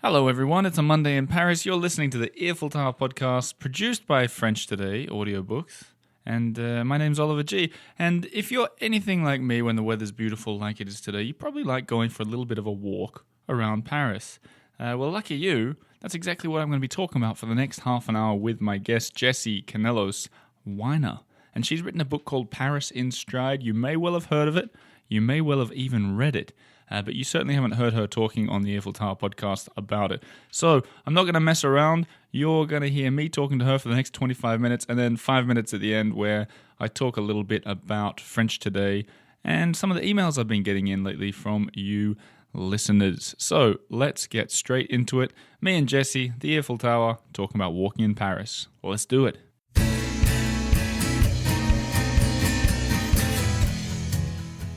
Hello everyone, it's a Monday in Paris. You're listening to the Eiffel Tower podcast produced by French Today Audiobooks. And my name's Oliver G. And if you're anything like me when the weather's beautiful like it is today, you probably like going for a little bit of a walk around Paris. Well, lucky you, that's exactly what I'm going to be talking about for the next half an hour with my guest, Jessie Kanelos Weiner. And she's written a book called Paris in Stride. You may well have heard of it. You may well have even read it. But you certainly haven't heard her talking on the Eiffel Tower podcast about it. So I'm not going to mess around. You're going to hear me talking to her for the next 25 minutes and then 5 minutes at the end where I talk a little bit about French Today and some of the emails I've been getting in lately from you listeners. So let's get straight into it. Me and Jessie, the Eiffel Tower, talking about walking in Paris. Well, let's do it.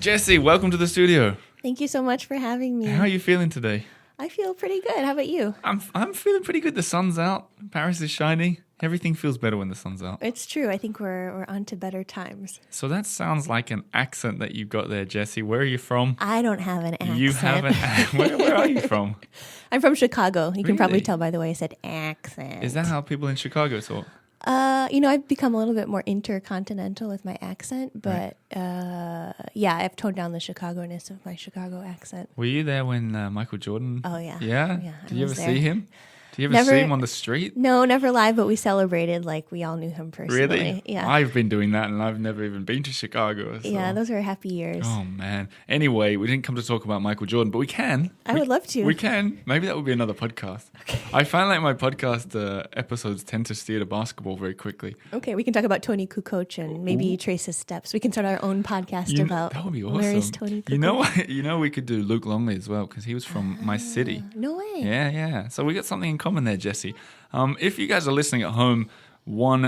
Jessie, welcome to the studio. Thank you so much for having me. How are you feeling today? I feel pretty good. How about you? I'm feeling pretty good. The sun's out. Paris is shining. Everything feels better when the sun's out. It's true. I think we're on to better times. So that sounds like an accent that you've got there, Jessie. Where are you from? I don't have an accent. You have an accent. Where are you from? I'm from Chicago. You can probably Really? tell by the way I said accent. Is that how people in Chicago talk? I've become a little bit more intercontinental with my accent, but I've toned down the Chicago-ness of my Chicago accent. Were you there when Michael Jordan? Oh, yeah. Yeah? Yeah, Did you ever I was see there. him? Did you ever see him on the street? No, never live, but we celebrated like we all knew him personally. Really? Yeah. I've been doing that and I've never even been to Chicago. So. Yeah, those were happy years. Oh, man. Anyway, we didn't come to talk about Michael Jordan, but we can. I would love to. We can. Maybe that would be another podcast. Okay. I find like my podcast episodes tend to steer to basketball very quickly. Okay, we can talk about Tony Kukoc and maybe trace his steps. We can start our own podcast about that would be awesome. where is Tony Kukoc. You know what? You know we could do Luke Longley as well because he was from my city. No way. Yeah. So we got something in common there, Jessie. If you guys are listening at home,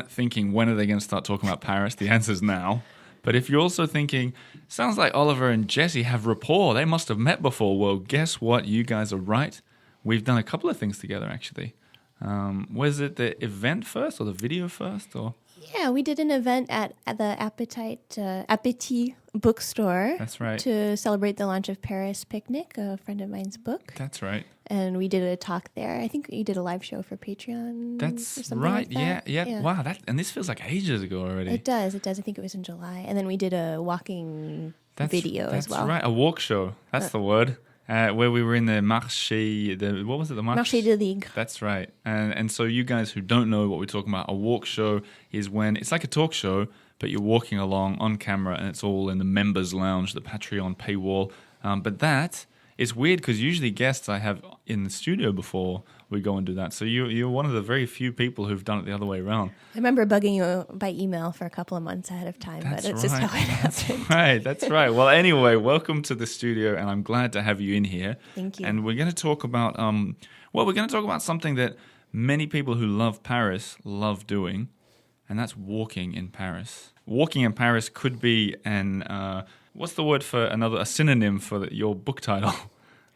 thinking when are they going to start talking about Paris? The answer's now. But if you're also thinking, sounds like Oliver and Jessie have rapport. They must have met before. Well, guess what? You guys are right. We've done a couple of things together, actually. Was it the event first or the video first? Or Yeah, we did an event at the Appetit bookstore. That's right. To celebrate the launch of Paris Picnic, a friend of mine's book. That's right. And we did a talk there. I think you did a live show for Patreon. That's or something right. like that. Yeah. Wow. And this feels like ages ago already. It does. I think it was in July. And then we did a walking video as well. That's right. A walk show. That's the word. Where we were in the Marché, what was it? The Marché de Ligue. That's right. And so you guys who don't know what we're talking about, a walk show is when it's like a talk show, but you're walking along on camera and it's all in the members lounge, the Patreon paywall. But that is weird because usually guests I have in the studio before we go and do that. So you're one of the very few people who've done it the other way around. I remember bugging you by email for a couple of months ahead of time, but it's just how it happened. That's right. Well, anyway, welcome to the studio, and I'm glad to have you in here. Thank you. And we're going to talk about, something that many people who love Paris love doing, and that's walking in Paris. Walking in Paris could be what's the word for a synonym for your book title,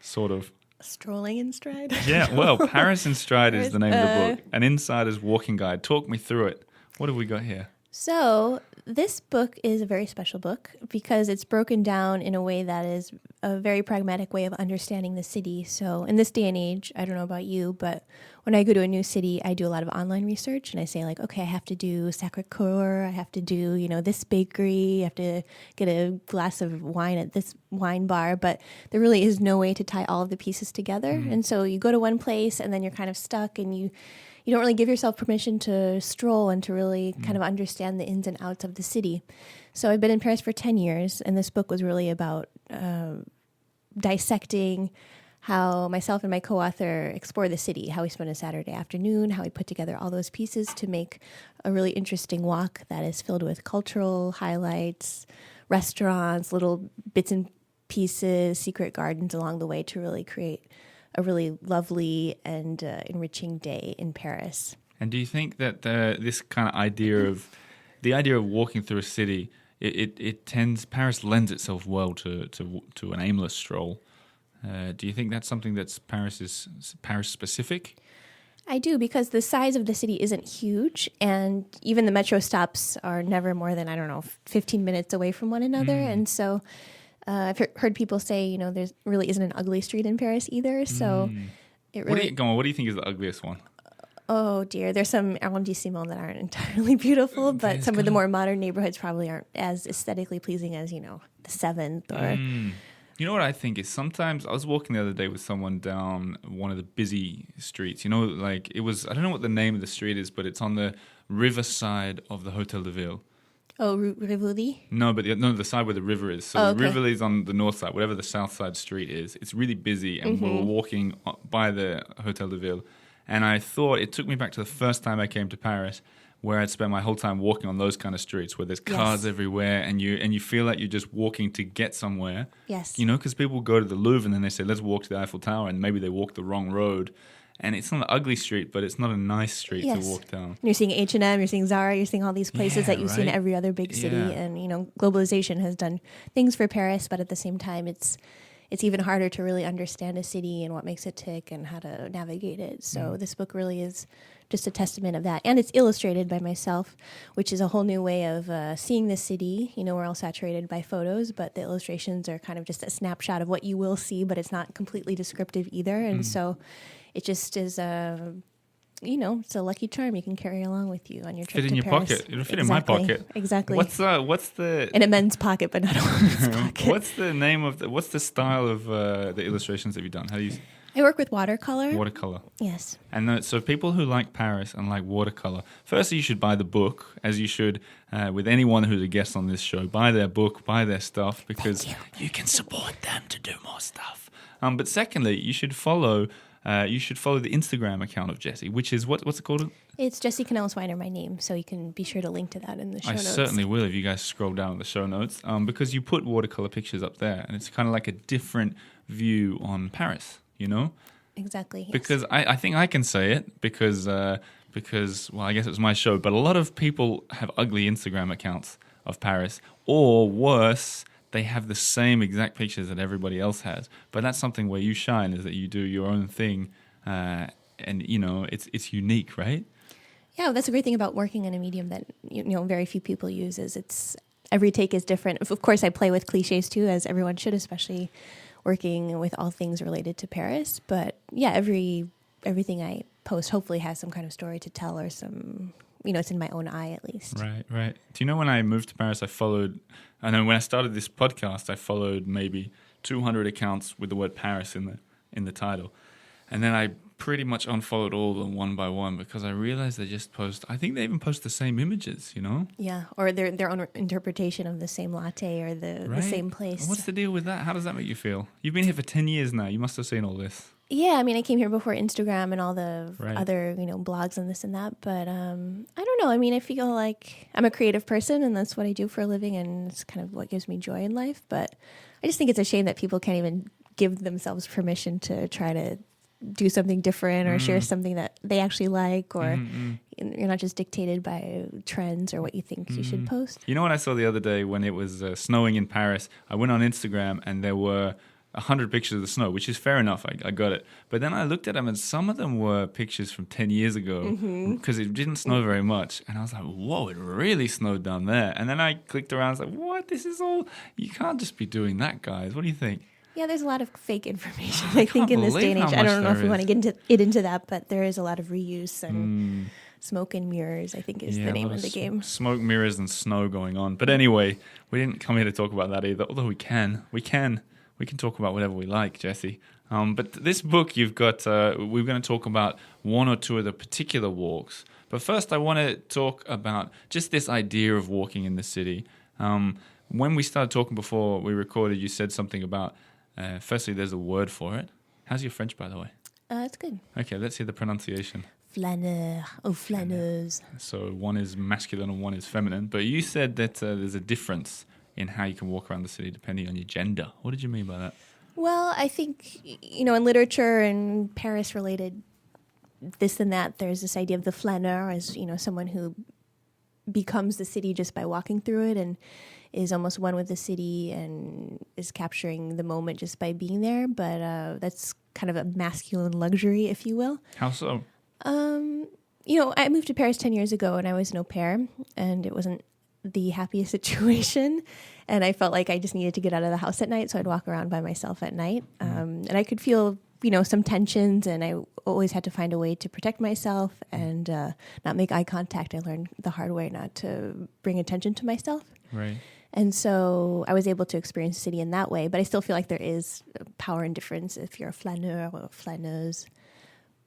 sort of. Strolling in Stride? Yeah, well, Paris in Stride is the name of the book. An insider's walking guide. Talk me through it. What have we got here? So this book is a very special book because it's broken down in a way that is a very pragmatic way of understanding the city. So in this day and age, I don't know about you, but when I go to a new city, I do a lot of online research and I say like, okay, I have to do Sacré-Cœur, I have to do, this bakery, I have to get a glass of wine at this wine bar, but there really is no way to tie all of the pieces together. And so you go to one place and then you're kind of stuck and you don't really give yourself permission to stroll and to really kind of understand the ins and outs of the city. So I've been in Paris for 10 years, and this book was really about dissecting how myself and my co-author explore the city, how we spend a Saturday afternoon, how we put together all those pieces to make a really interesting walk that is filled with cultural highlights, restaurants, little bits and pieces, secret gardens along the way to really create a really lovely and enriching day in Paris. And do you think that this kind of idea of walking through a city, Paris lends itself well to an aimless stroll? Do you think that's something that's Paris specific? I do, because the size of the city isn't huge, and even the metro stops are never more than 15 minutes away from one another, and so. I've heard people say, there really isn't an ugly street in Paris either. So It What really. do you think is the ugliest one? Oh dear, there's some arrondissements that aren't entirely beautiful, but some of the more modern neighborhoods probably aren't as aesthetically pleasing as the Seventh or. You know what I think is sometimes I was walking the other day with someone down one of the busy streets. Like it was, I don't know what the name of the street is, but it's on the riverside of the Hotel de Ville. Oh, Rivoli? No, but the side where the river is. So okay. the river is on the north side, whatever the south side street is. It's really busy, and we were walking by the Hotel de Ville. And I thought it took me back to the first time I came to Paris, where I'd spent my whole time walking on those kind of streets where there's cars everywhere, and you feel like you're just walking to get somewhere. Yes. Because people go to the Louvre and then they say, let's walk to the Eiffel Tower, and maybe they walk the wrong road. And it's not an ugly street, but it's not a nice street to walk down. You're seeing H&M, you're seeing Zara, you're seeing all these places that you see in every other big city. Yeah. And, globalization has done things for Paris, but at the same time, it's even harder to really understand a city and what makes it tick and how to navigate it. So this book really is just a testament of that. And it's illustrated by myself, which is a whole new way of seeing the city. We're all saturated by photos, but the illustrations are kind of just a snapshot of what you will see, but it's not completely descriptive either. And so it just is it's a lucky charm you can carry along with you on your trip Fit to in your Paris. pocket. It'll fit in my pocket. Exactly. What's the in a men's pocket, but not a woman's pocket. What's the name of what's the style of the illustrations that you've done? How do you I work with watercolor. Watercolor. Yes. And so people who like Paris and like watercolor, firstly, you should buy the book, as you should with anyone who's a guest on this show. Buy their book, buy their stuff, because you can support them to do more stuff. But secondly, you should follow the Instagram account of Jessie, which is what's it called? It's Jessie Kanelos Weiner, my name, so you can be sure to link to that in the show notes. I certainly will if you guys scroll down the show notes, because you put watercolor pictures up there, and it's kind of like a different view on Paris, Exactly. Yes. Because I think I can say it because well, I guess it was my show, but a lot of people have ugly Instagram accounts of Paris, or worse, they have the same exact pictures that everybody else has. But that's something where you shine, is that you do your own thing, and it's unique, right? Yeah, that's a great thing about working in a medium that very few people use. Is it's every take is different. Of course, I play with cliches too, as everyone should, especially working with all things related to Paris. But yeah, everything I post hopefully has some kind of story to tell, or some, it's in my own eye at least. Right. Do you know when I moved to Paris, when I started this podcast, I followed maybe 200 accounts with the word Paris in the title. And then I pretty much unfollowed all of them one by one, because I realized they just I think they even post the same images, Yeah, or their own interpretation of the same latte or the same place. What's the deal with that? How does that make you feel? You've been here for 10 years now. You must have seen all this. Yeah, I mean, I came here before Instagram and all the other, blogs and this and that. But I don't know. I mean, I feel like I'm a creative person, and that's what I do for a living, and it's kind of what gives me joy in life. But I just think it's a shame that people can't even give themselves permission to try to do something different or share something that they actually like, or you're not just dictated by trends or what you think you should post. You know what I saw the other day when it was snowing in Paris? I went on Instagram and there were 100 pictures of the snow, which is fair enough. I got it. But then I looked at them, and some of them were pictures from 10 years ago, because it didn't snow very much. And I was like, whoa, it really snowed down there. And then I clicked around and was like, what? This is all... You can't just be doing that, guys. What do you think? Yeah, there's a lot of fake information, I think, in this day and age. I don't know if we want to get into that, but there is a lot of reuse and smoke and mirrors, I think, is the name of the game. Smoke, mirrors, and snow going on. But anyway, we didn't come here to talk about that either, although we can talk about whatever we like, Jessie. But this book you've got, we're going to talk about one or two of the particular walks. But first, I want to talk about just this idea of walking in the city. When we started talking before we recorded, you said something about... firstly, there's a word for it. How's your French, by the way? It's good. Okay, let's hear the pronunciation. Flaneur or flaneuse. So one is masculine and one is feminine. But you said that there's a difference in how you can walk around the city depending on your gender. What did you mean by that? Well, I think, in literature and Paris-related this and that, there's this idea of the flaneur as, someone who becomes the city just by walking through it and is almost one with the city and is capturing the moment just by being there. But that's kind of a masculine luxury, if you will. How so? I moved to Paris 10 years ago and I was an au pair, and it wasn't the happiest situation. And I felt like I just needed to get out of the house at night, so I'd walk around by myself at night. And I could feel some tensions, and I always had to find a way to protect myself and not make eye contact. I learned the hard way not to bring attention to myself. Right. And so I was able to experience the city in that way, but I still feel like there is power and difference if you're a flaneur or a flaneuse.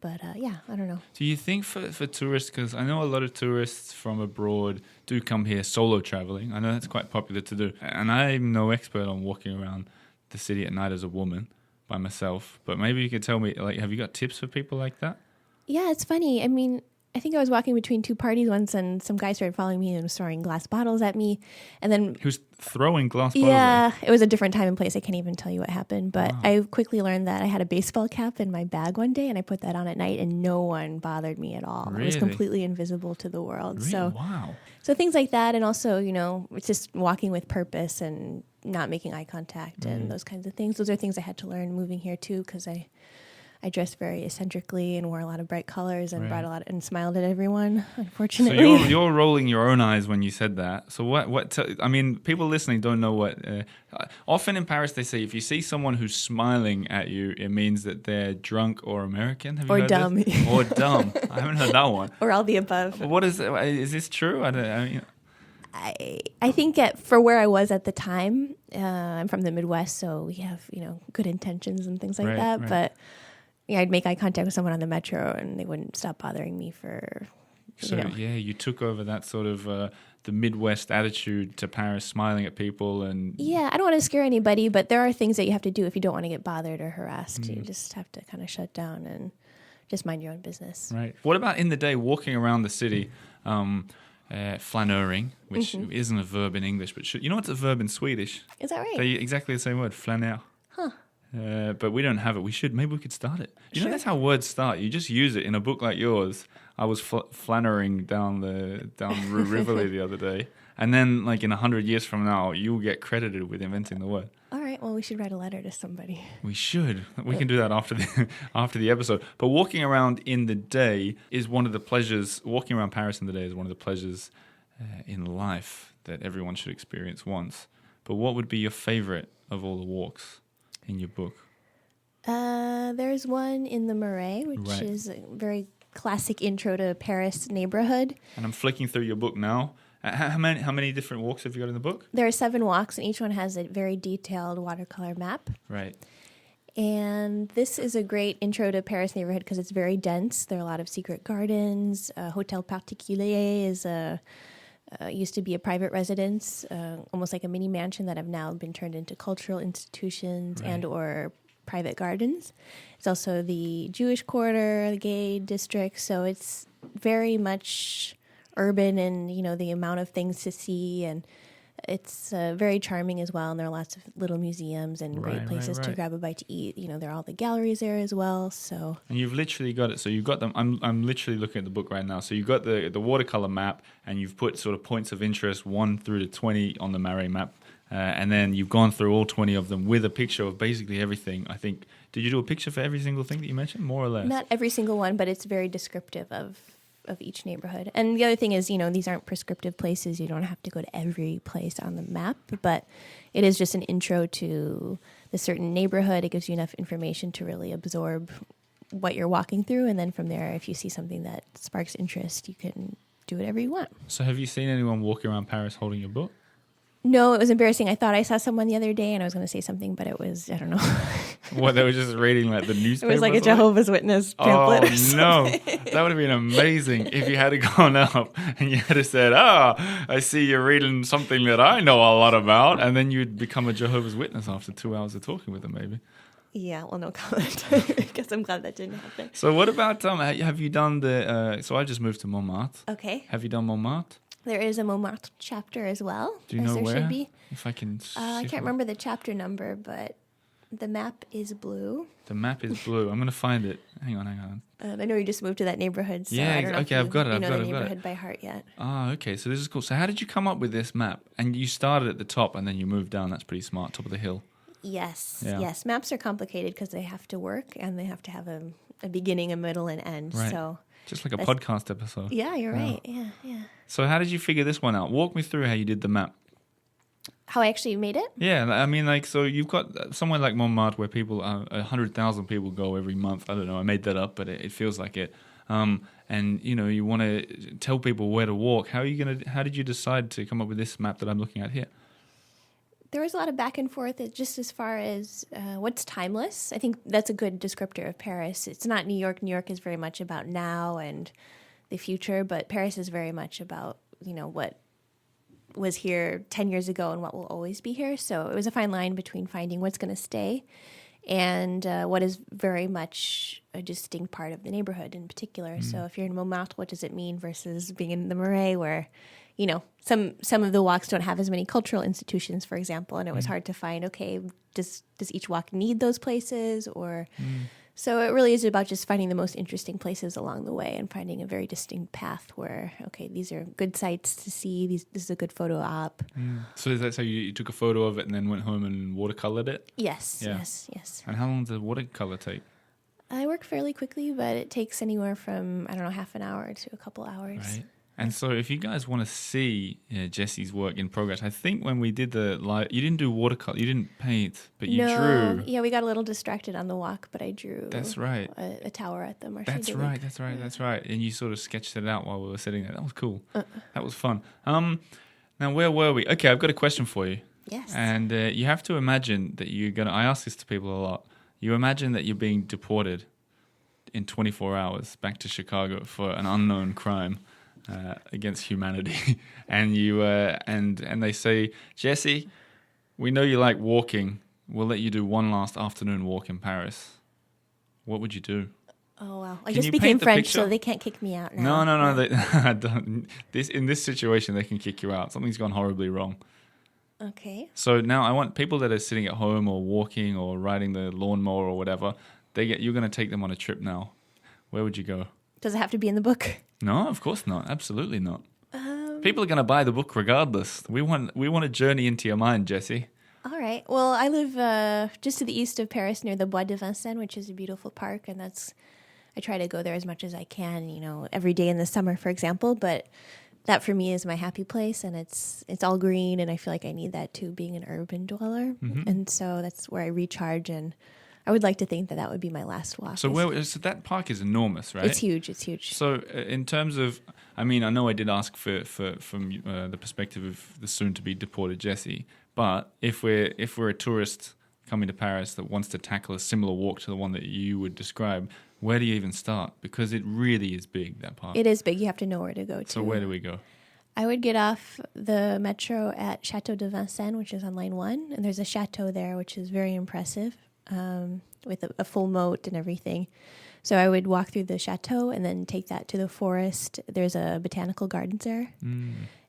But I don't know. Do you think for tourists, because I know a lot of tourists from abroad do come here solo traveling. I know that's quite popular to do. And I'm no expert on walking around the city at night as a woman by myself. But maybe you could tell me, like, have you got tips for people like that? Yeah, it's funny. I mean, I think I was walking between two parties once, and some guy started following me and was throwing glass bottles at me. And then He was throwing glass bottles yeah, at you? it was a different time and place. I can't even tell you what happened. But Wow. I quickly learned that I had a baseball cap in my bag one day, and I put that on at night, and no one bothered me at all. It was Really? completely invisible to the world. Really? So, Wow. so things like that, and also, it's just walking with purpose and not making eye contact and those kinds of things. Those are things I had to learn moving here too, because I dressed very eccentrically and wore a lot of bright colors and Right. and smiled at everyone. So Unfortunately, you're rolling your own eyes when you said that. So I mean, people listening don't know what. Often in Paris, they say if you see someone who's smiling at you, it means that they're drunk or American. Have you Or heard dumb. This? Or dumb. I haven't heard that one. or all the above. What is this true? I mean, I think for where I was at the time, I'm from the Midwest, so we have good intentions and things like Right, that. right. But I'd make eye contact with someone on the metro, and they wouldn't stop bothering me for. so yeah, you took over that sort of the Midwest attitude to Paris, smiling at people and. Yeah, I don't want to scare anybody, but there are things that you have to do if you don't want to get bothered or harassed. You just have to kind of shut down and just mind your own business. Right. What about in the day, walking around the city, flaneuring, which isn't a verb in English, but you know what's a verb in Swedish? Is that right? Exactly the same word, flaneur. Huh. But we don't have it. We should. Maybe we could start it. You know, Sure. that's how words start. You just use it in a book like yours. I was flaneuring down Rue Rivoli the other day, and then like in 100 years from now, you'll get credited with inventing the word. All right. Well, we should write a letter to somebody. We should. We can do that after the episode. But walking around in the day is one of the pleasures. Walking around Paris in the day is one of the pleasures in life that everyone should experience once. But what would be your favorite of all the walks in your book? There's one in the Marais, which Right. is a very classic intro to Paris neighborhood. And I'm flicking through your book now. How many different walks have you got in the book? There are 7 walks, and each one has a very detailed watercolor map. Right. And this is a great intro to Paris neighborhood because it's very dense. There are a lot of secret gardens. Hotel Particulier is used to be a private residence, almost like a mini mansion that have now been turned into cultural institutions Right. and or private gardens. It's also the Jewish quarter, the gay district. So it's very much urban and, the amount of things to see. And it's very charming as well. And there are lots of little museums and great Right, places to right. grab a bite to eat. There are all the galleries there as well. So And you've literally got it. So you've got them. I'm literally looking at the book right now. So you've got the watercolor map, and you've put sort of points of interest 1 through to 20 on the Marais map, and then you've gone through all 20 of them with a picture of basically everything. I think. Did you do a picture for every single thing that you mentioned, more or less? not every single one, but it's very descriptive of each neighborhood. And the other thing is, these aren't prescriptive places. You don't have to go to every place on the map, but it is just an intro to the certain neighborhood. It gives you enough information to really absorb what you're walking through. And then from there, if you see something that sparks interest, you can do whatever you want. So have you seen anyone walking around Paris holding your book? No, it was embarrassing. I thought I saw someone the other day and I was going to say something, but it was, I don't know. What, they were just reading like the It newspaper? was like or a something? Jehovah's Witness pamphlet. Oh or something. no, that would have been amazing if you had gone up and you had said, I see you're reading something that I know a lot about, and then you'd become a Jehovah's Witness after 2 hours of talking with them, maybe. Yeah, well, no comment. I guess I'm glad that didn't happen. So what about, have you done so I just moved to Montmartre. Okay. Have you done Montmartre? There is a Montmartre chapter as well. Do you as know there where? should be. If I can I can't remember the chapter number, but the map is blue. The map is blue. I'm going to find it. Hang on. I know you just moved to that neighborhood, so Yeah, I don't know okay, if I've got it, you I've know got the it, I've got it. neighborhood by heart yet. Ah, okay. So this is cool. So how did you come up with this map? And you started at the top and then you moved down. That's pretty smart. Top of the hill. Yes, Yeah. yes. Maps are complicated because they have to work and they have to have a beginning, a middle, and end. Right. So Just like a That's- podcast episode. yeah, you're Yeah. right. Yeah. So how did you figure this one out? Walk me through how you did the map. How I actually made it? Yeah, I mean, like, so you've got somewhere like Montmartre where people, 100,000 people go every month. I don't know, I made that up, but it feels like it. And, you know, you want to tell people where to walk. How did you decide to come up with this map that I'm looking at here? There was a lot of back and forth just as far as what's timeless. I think that's a good descriptor of Paris. It's not New York. New York is very much about now and the future, but Paris is very much about, you know, what was here 10 years ago and what will always be here. So it was a fine line between finding what's going to stay and what is very much a distinct part of the neighborhood in particular. So if you're in Montmartre, what does it mean versus being in the Marais where, you know, some of the walks don't have as many cultural institutions, for example, and it was hard to find, okay, does each walk need those places? Or so it really is about just finding the most interesting places along the way and finding a very distinct path where, okay, these are good sites to see. This is a good photo op. So is that so you took a photo of it and then went home and watercolored it? Yes. And how long does watercolor take? I work fairly quickly, but it takes anywhere from, I don't know, half an hour to a couple hours. Right. And so if you guys want to see Jessie's work in progress, I think when we did the live, you didn't do watercolor, you didn't paint, but you drew. Yeah, we got a little distracted on the walk, but I drew. That's right. A tower at the Marché That's du right. Louvre. That's right. And you sort of sketched it out while we were sitting there. That was cool. That was fun. Now, where were we? Okay, I've got a question for you. Yes. And you have to imagine that you're going to, I ask this to people a lot, you imagine that you're being deported in 24 hours back to Chicago for an unknown crime. Against humanity, and you and they say, Jessie, we know you like walking. We'll let you do one last afternoon walk in Paris. What would you do? Oh wow! I just speak in French, so they can't kick me out now. No. They, don't. In this situation, they can kick you out. Something's gone horribly wrong. Okay. So now I want people that are sitting at home or walking or riding the lawnmower or whatever. You're going to take them on a trip now. Where would you go? Does it have to be in the book? No, of course not. Absolutely not. People are going to buy the book regardless. We want a journey into your mind, Jessie. All right. Well, I live just to the east of Paris near the Bois de Vincennes, which is a beautiful park, and I try to go there as much as I can, you know, every day in the summer, for example, but that for me is my happy place, and it's all green, and I feel like I need that too, being an urban dweller. And so that's where I recharge, and I would like to think that would be my last walk. So so that park is enormous, right? It's huge. So in terms of, I mean, I know I did ask from the perspective of the soon-to-be deported Jessie, but if we're a tourist coming to Paris that wants to tackle a similar walk to the one that you would describe, where do you even start? Because it really is big, that park. It is big. You have to know where to go to. So where do we go? I would get off the metro at Château de Vincennes, which is on line 1, and there's a chateau there, which is very impressive. With a full moat and everything. So I would walk through the chateau and then take that to the forest. There's a botanical gardens there.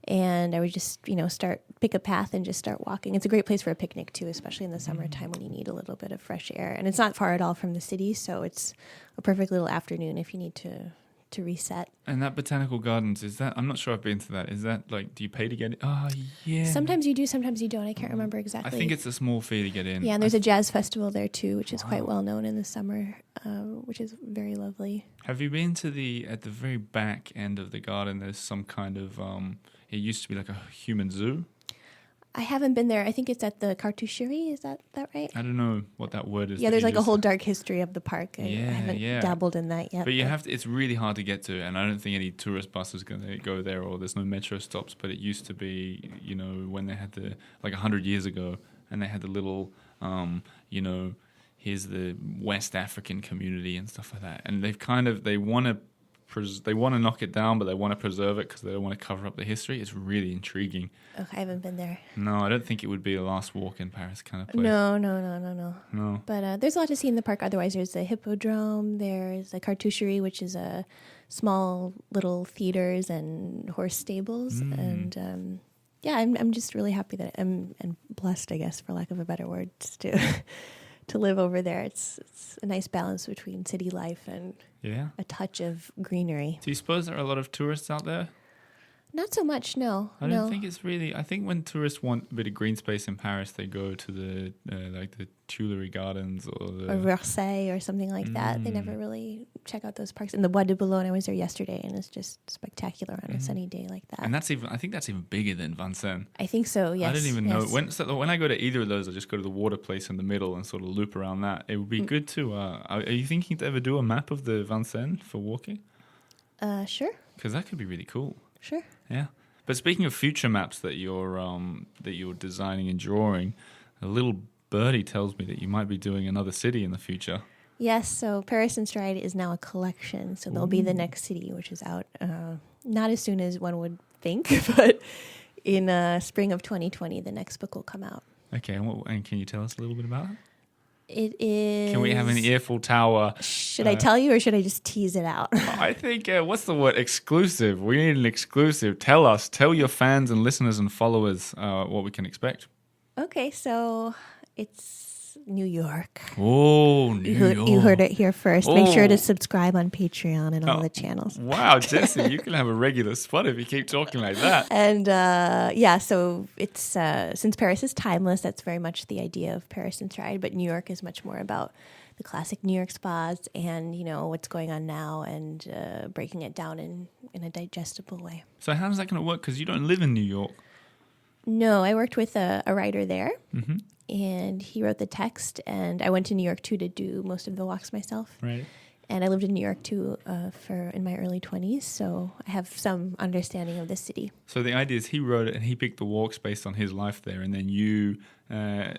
And I would just, you know, pick a path and just start walking. It's a great place for a picnic too, especially in the summertime when you need a little bit of fresh air. And it's not far at all from the city, so it's a perfect little afternoon if you need to reset. And that botanical gardens, is that, I'm not sure I've been to that. Is that like, do you pay to get it? Oh, yeah. Sometimes you do, sometimes you don't. I can't remember exactly. I think it's a small fee to get in. Yeah, and there's a jazz festival there too, which is quite well known in the summer, which is very lovely. Have you been to at the very back end of the garden, there's some kind of, it used to be like a human zoo? I haven't been there. I think it's at the Cartoucherie. Is that right? I don't know what that word is. Yeah, there's like a whole dark history of the park. I haven't dabbled in that yet. But it's really hard to get to, and I don't think any tourist bus is going to go there, or there's no metro stops. But it used to be, you know, when they had like 100 years ago, and they had the little, you know, here's the West African community and stuff like that. And they want to knock it down, but they want to preserve it because they don't want to cover up the history. It's really intriguing. Okay, I haven't been there. No, I don't think it would be a last walk in Paris kind of place. No. But there's a lot to see in the park. Otherwise, there's the Hippodrome. There's the Cartoucherie, which is a small little theaters and horse stables. And I'm just really happy that I'm blessed, I guess, for lack of a better word, to live over there. It's a nice balance between city life and a touch of greenery. Do you suppose there are a lot of tourists out there? Not so much, no. I don't think it's really. I think when tourists want a bit of green space in Paris, they go to the like the Tuileries Gardens or Versailles or something like that. They never really check out those parks. And the Bois de Boulogne, I was there yesterday, and it's just spectacular on a sunny day like that. And that's even. I think that's even bigger than Vincennes. I think so. Yes. I didn't even know when I go to either of those, I just go to the water place in the middle and sort of loop around that. It would be good to. Are you thinking to ever do a map of the Vincennes for walking? Sure. Because that could be really cool. Sure. Yeah. But speaking of future maps that you're designing and drawing, a little birdie tells me that you might be doing another city in the future. Yes, so Paris in Stride is now a collection, so there'll be the next city, which is out not as soon as one would think, but in spring of 2020, the next book will come out. Okay, and can you tell us a little bit about it? It is... Can we have an Eiffel Tower? Should I tell you or should I just tease it out? I think, what's the word? Exclusive. We need an exclusive. Tell your fans and listeners and followers what we can expect. Okay, so it's New York. Oh, New York. You heard it here first. Make sure to subscribe on Patreon and all the channels. Wow, Jessie, you can have a regular spot if you keep talking like that. And so it's since Paris is timeless, that's very much the idea of Paris in Stride, but New York is much more about the classic New York spots and, what's going on now and breaking it down in a digestible way. So how's that going to work? Because you don't live in New York. No, I worked with a writer there, and he wrote the text, and I went to New York, too, to do most of the walks myself. Right. And I lived in New York, too, in my early 20s, so I have some understanding of the city. So the idea is he wrote it, and he picked the walks based on his life there, and then you,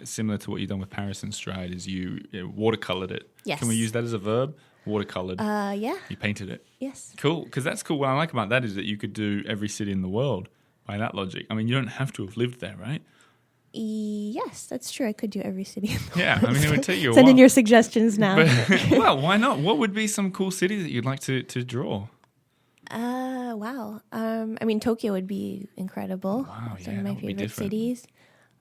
similar to what you've done with Paris in Stride, is you watercolored it. Yes. Can we use that as a verb? Watercolored. Yeah. You painted it. Yes. Cool, because that's cool. What I like about that is that you could do every city in the world by that logic. I mean, you don't have to have lived there, right? Yes, that's true. I could do every city in the world. Yeah, I mean, it would take you a Send while. in your suggestions now. Well, why not? What would be some cool cities that you'd like to draw? Wow. I mean, Tokyo would be incredible. Wow, It's yeah, one of my that would be favorite different. cities.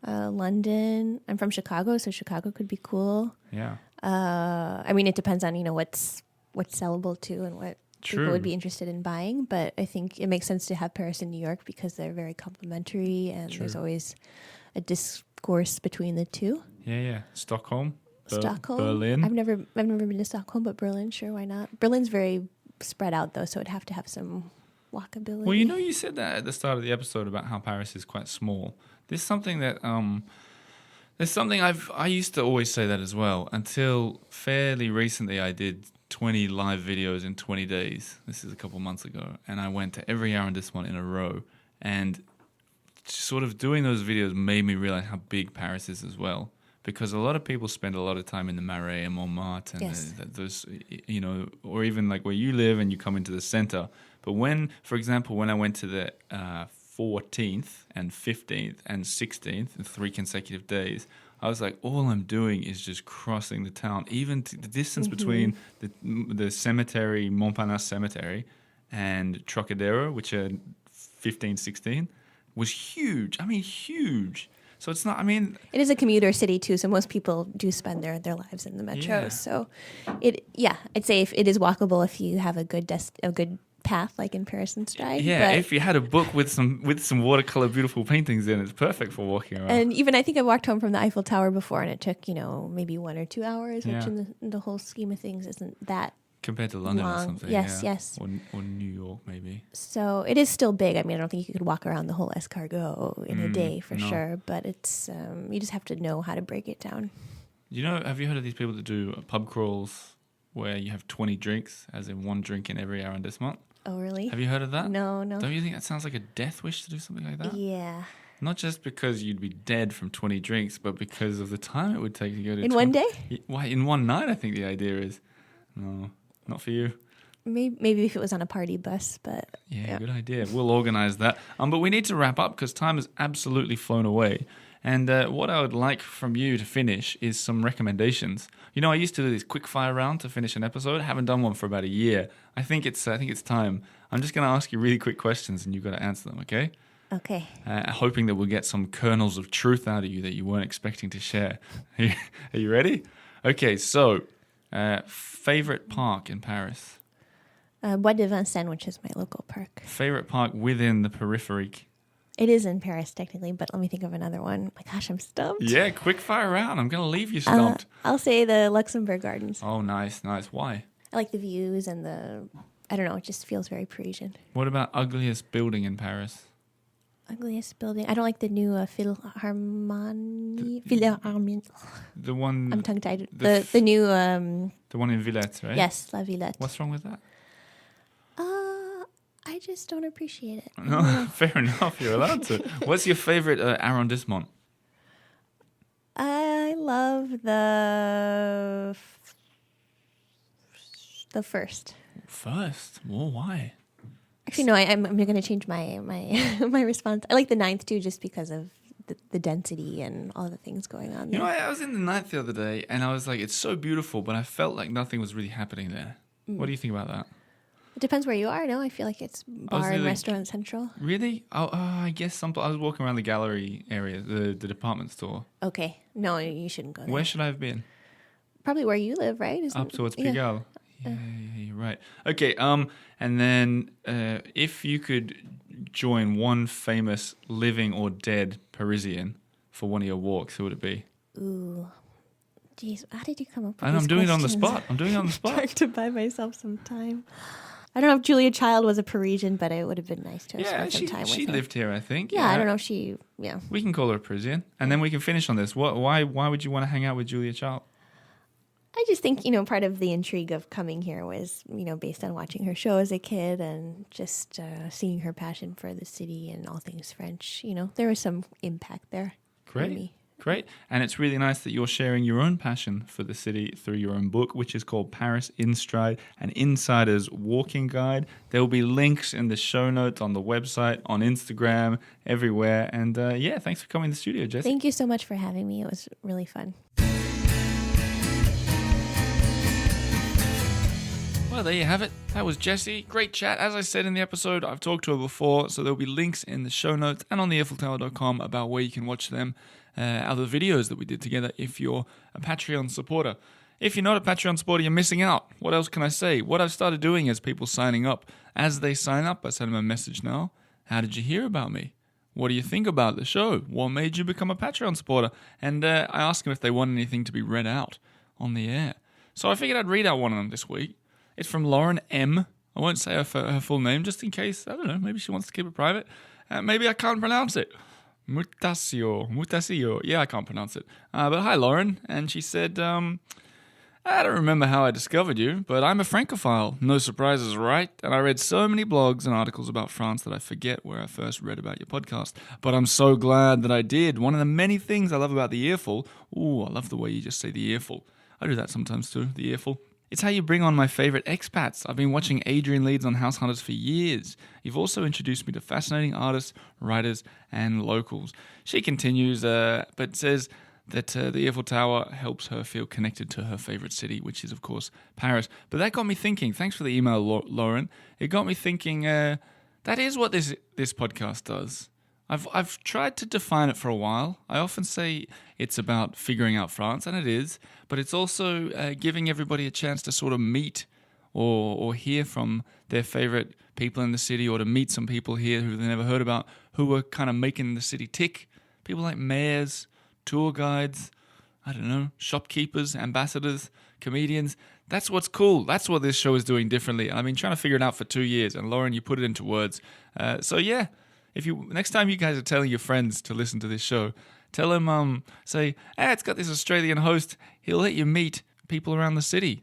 London. I'm from Chicago, so Chicago could be cool. Yeah. I mean, it depends on, what's sellable too and what True. people would be interested in buying. But I think it makes sense to have Paris and New York because they're very complementary and there's always a discourse between the two. Yeah. Stockholm. Stockholm. Berlin. I've never been to Stockholm, but Berlin, sure, why not? Berlin's very spread out though, so it'd have to have some walkability. Well, you said that at the start of the episode about how Paris is quite small. There's something that I used to always say that as well until fairly recently. I did 20 live videos in 20 days. This is a couple months ago, and I went to every arrondissement in a row, and sort of doing those videos made me realize how big Paris is as well. Because a lot of people spend a lot of time in the Marais and Montmartre and Yes. those, or even like where you live and you come into the center. But for example, when I went to the 14th and 15th and 16th in 3 consecutive days, I was like, all I'm doing is just crossing the town. Even the distance between the cemetery, Montparnasse Cemetery, and Trocadero, which are 15, 16, was huge. I mean, huge. So it's not, I mean... It is a commuter city, too, so most people do spend their lives in the metro. Yeah. So, I'd say if it is walkable if you have a good path, like in Paris and Stride. Yeah, if you had a book with some watercolor beautiful paintings in, it's perfect for walking around. And even I think I walked home from the Eiffel Tower before, and it took, maybe 1 or 2 hours, Yeah. which in the whole scheme of things isn't that Compared to London or long. something. Yes, yeah. yes. Or New York, maybe. So it is still big. I mean, I don't think you could walk around the whole escargot in a day for no. sure, but it's you just have to know how to break it down. Have you heard of these people that do pub crawls where you have 20 drinks, as in 1 drink in every arrondissement? Oh, really? Have you heard of that? No. Don't you think that sounds like a death wish to do something like that? Yeah. Not just because you'd be dead from 20 drinks, but because of the time it would take to go to In one day? Why, in one night, I think the idea is. No, not for you. Maybe if it was on a party bus, but... Yeah, good idea. We'll organise that. But we need to wrap up because time has absolutely flown away. And what I would like from you to finish is some recommendations. I used to do this quick fire round to finish an episode. I haven't done one for about a year. I think it's time. I'm just going to ask you really quick questions and you've got to answer them, okay? Okay. Hoping that we'll get some kernels of truth out of you that you weren't expecting to share. Are you ready? Okay, so favorite park in Paris? Bois de Vincennes, which is my local park. Favorite park within the periphery? It is in Paris, technically, but let me think of another one. My gosh, I'm stumped. Yeah, quick fire round. I'm going to leave you stumped. I'll say the Luxembourg Gardens. Oh, nice. Why? I like the views and I don't know, it just feels very Parisian. What about ugliest building in Paris? Ugliest building. I don't like the new Philharmonie. The one... I'm tongue-tied. The new... the one in Villette, right? Yes, La Villette. What's wrong with that? I just don't appreciate it. No, fair enough. You're allowed to. What's your favorite arrondissement? I love the first. First? Well, why? Actually, no. I'm going to change my my response. I like the ninth too, just because of the density and all the things going on there. You know, I was in the ninth the other day, and I was like, it's so beautiful, but I felt like nothing was really happening there. What do you think about that? It depends where you are. No, I feel like it's bar and restaurant central. Really? I guess I was walking around the gallery area, the department store. Okay. No, you shouldn't go there. Where should I have been? Probably where you live, right? Up towards Pigalle. Yeah, you're right. Okay, and then if you could join one famous living or dead Parisian for one of your walks, who would it be? Ooh. Jeez, how did you come up with And these I'm doing it on the questions? spot. I'm doing it on the spot. Trying to buy myself some time. I don't know if Julia Child was a Parisian, but it would have been nice to have spent some time with her. she lived here, I think. Yeah, I don't know if she... Yeah. We can call her a Parisian, and then we can finish on this. Why would you want to hang out with Julia Child? I just think, part of the intrigue of coming here was, based on watching her show as a kid and just seeing her passion for the city and all things French. There was some impact there. For me. Great. And it's really nice that you're sharing your own passion for the city through your own book, which is called Paris in Stride, an insider's walking guide. There will be links in the show notes on the website, on Instagram, everywhere. And thanks for coming to the studio, Jessie. Thank you so much for having me. It was really fun. Well, there you have it. That was Jessie. Great chat. As I said in the episode, I've talked to her before, so there'll be links in the show notes and on the eiffeltower.com about where you can watch them, other videos that we did together if you're a Patreon supporter. If you're not a Patreon supporter, you're missing out. What else can I say? What I've started doing is people signing up. As they sign up, I send them a message now. How did you hear about me? What do you think about the show? What made you become a Patreon supporter? And I ask them if they want anything to be read out on the air. So I figured I'd read out one of them this week. It's from Lauren M. I won't say her full name just in case, I don't know, maybe she wants to keep it private. Maybe I can't pronounce it. Mutasio. Yeah, I can't pronounce it. But hi, Lauren. And she said, I don't remember how I discovered you, but I'm a Francophile. No surprises, right? And I read so many blogs and articles about France that I forget where I first read about your podcast. But I'm so glad that I did. One of the many things I love about the earful. Ooh, I love the way you just say the earful. I do that sometimes too, the earful. It's how you bring on my favorite expats. I've been watching Adrian Leeds on House Hunters for years. You've also introduced me to fascinating artists, writers, and locals. She continues, but says that the Eiffel Tower helps her feel connected to her favorite city, which is, of course, Paris. But that got me thinking. Thanks for the email, Lauren. It got me thinking, that is what this podcast does. I've tried to define it for a while. I often say it's about figuring out France, and it is, but it's also giving everybody a chance to sort of meet or hear from their favorite people in the city, or to meet some people here who they never heard about, who are kind of making the city tick. People like mayors, tour guides, I don't know, shopkeepers, ambassadors, comedians. That's what's cool. That's what this show is doing differently. And I've been trying to figure it out for 2 years, and Lauren, you put it into words. So yeah. If you next time you guys are telling your friends to listen to this show, tell them, say, it's got this Australian host. He'll let you meet people around the city,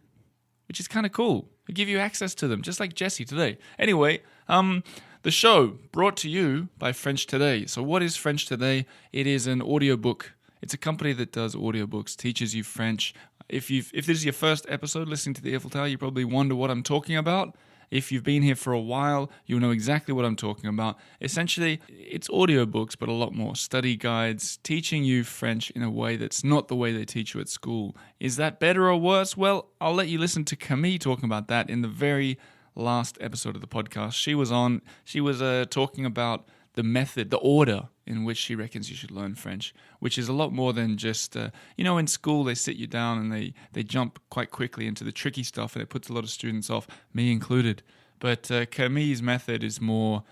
which is kind of cool. He'll give you access to them, just like Jessie today. Anyway, the show brought to you by French Today. So what is French Today? It is an audiobook. It's a company that does audiobooks, teaches you French. If this is your first episode listening to the Eiffel Tower, you probably wonder what I'm talking about. If you've been here for a while, you'll know exactly what I'm talking about. Essentially, it's audiobooks, but a lot more. Study guides, teaching you French in a way that's not the way they teach you at school. Is that better or worse? Well, I'll let you listen to Camille talking about that in the very last episode of the podcast. She was talking about the method, the order in which she reckons you should learn French, which is a lot more than just, in school they sit you down and they jump quite quickly into the tricky stuff, and it puts a lot of students off, me included. But Camille's method is more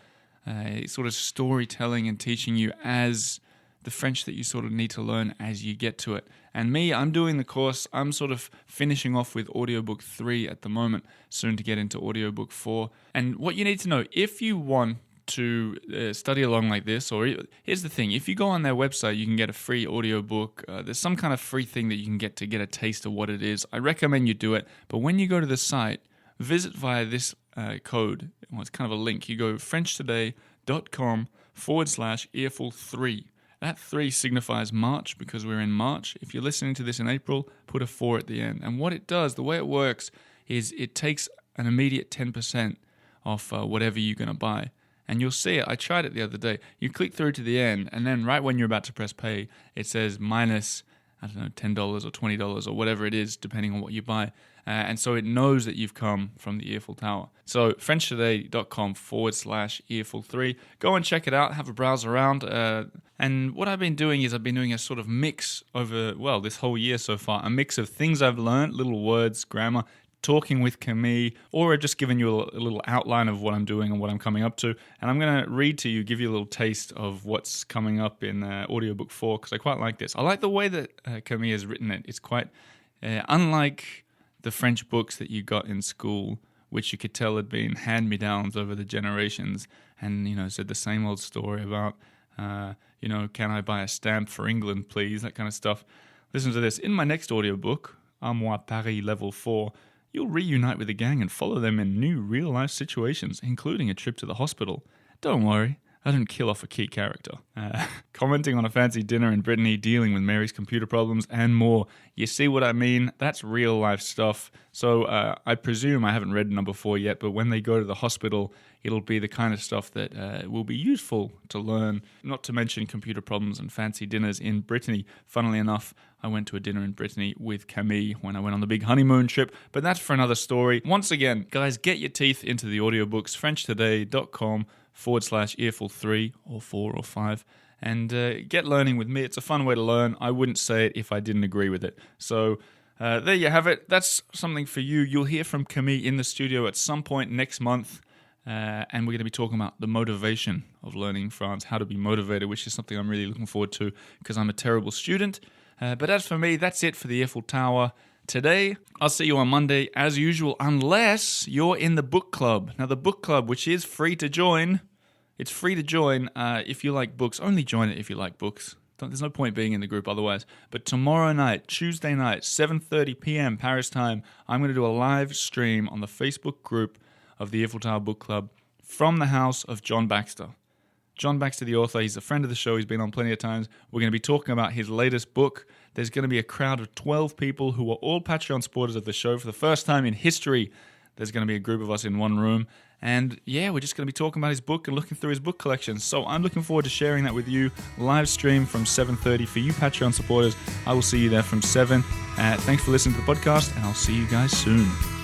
sort of storytelling and teaching you as the French that you sort of need to learn as you get to it. And me, I'm doing the course. I'm sort of finishing off with audiobook 3 at the moment, soon to get into audiobook 4. And what you need to know, if you want to study along like this, or here's the thing, if you go on their website, you can get a free audiobook. There's some kind of free thing that you can get to get a taste of what it is. I recommend you do it. But when you go to the site, visit via this code. Well, it's kind of a link. You go frenchtoday.com/earful3. That 3 signifies March because we're in March. If you're listening to this in April, put a 4 at the end. And what it does, the way it works, is it takes an immediate 10% off whatever you're going to buy. And you'll see it. I tried it the other day. You click through to the end, and then right when you're about to press pay, it says minus, I don't know, $10 or $20 or whatever it is, depending on what you buy. And so it knows that you've come from the Eiffel Tower. So frenchtoday.com/earful3. Go and check it out. Have a browse around. And what I've been doing is I've been doing a sort of mix over, well, this whole year so far. A mix of things I've learned, little words, grammar, talking with Camille, or just giving you a little outline of what I'm doing and what I'm coming up to. And I'm going to read to you, give you a little taste of what's coming up in audiobook 4, because I quite like this. I like the way that Camille has written it. It's quite unlike the French books that you got in school, which you could tell had been hand-me-downs over the generations, and, said the same old story about, can I buy a stamp for England, please, that kind of stuff. Listen to this. In my next audiobook, À moi Paris Level 4, you'll reunite with the gang and follow them in new real-life situations, including a trip to the hospital. Don't worry, I didn't kill off a key character. Commenting on a fancy dinner in Brittany, dealing with Mary's computer problems, and more. You see what I mean? That's real-life stuff. So I presume, I haven't read number 4 yet, but when they go to the hospital, it'll be the kind of stuff that will be useful to learn, not to mention computer problems and fancy dinners in Brittany. Funnily enough, I went to a dinner in Brittany with Camille when I went on the big honeymoon trip, but that's for another story. Once again, guys, get your teeth into the audiobooks, frenchtoday.com/earful3 or 4 or 5, and get learning with me. It's a fun way to learn. I wouldn't say it if I didn't agree with it. So there you have it. That's something for you. You'll hear from Camille in the studio at some point next month. And we're going to be talking about the motivation of learning France, how to be motivated, which is something I'm really looking forward to because I'm a terrible student. But as for me, that's it for the Eiffel Tower today. I'll see you on Monday as usual, unless you're in the book club. Now, the book club, which is free to join, it's free to join if you like books. Only join it if you like books. There's no point being in the group otherwise. But tomorrow night, Tuesday night, 7:30 p.m. Paris time, I'm going to do a live stream on the Facebook group of the Eiffel Tower Book Club from the house of John Baxter. John Baxter, the author, he's a friend of the show. He's been on plenty of times. We're going to be talking about his latest book. There's going to be a crowd of 12 people who are all Patreon supporters of the show. For the first time in history, there's going to be a group of us in one room. And yeah, we're just going to be talking about his book and looking through his book collection. So I'm looking forward to sharing that with you. Live stream from 7:30 for you Patreon supporters. I will see you there from 7. Thanks for listening to the podcast, and I'll see you guys soon.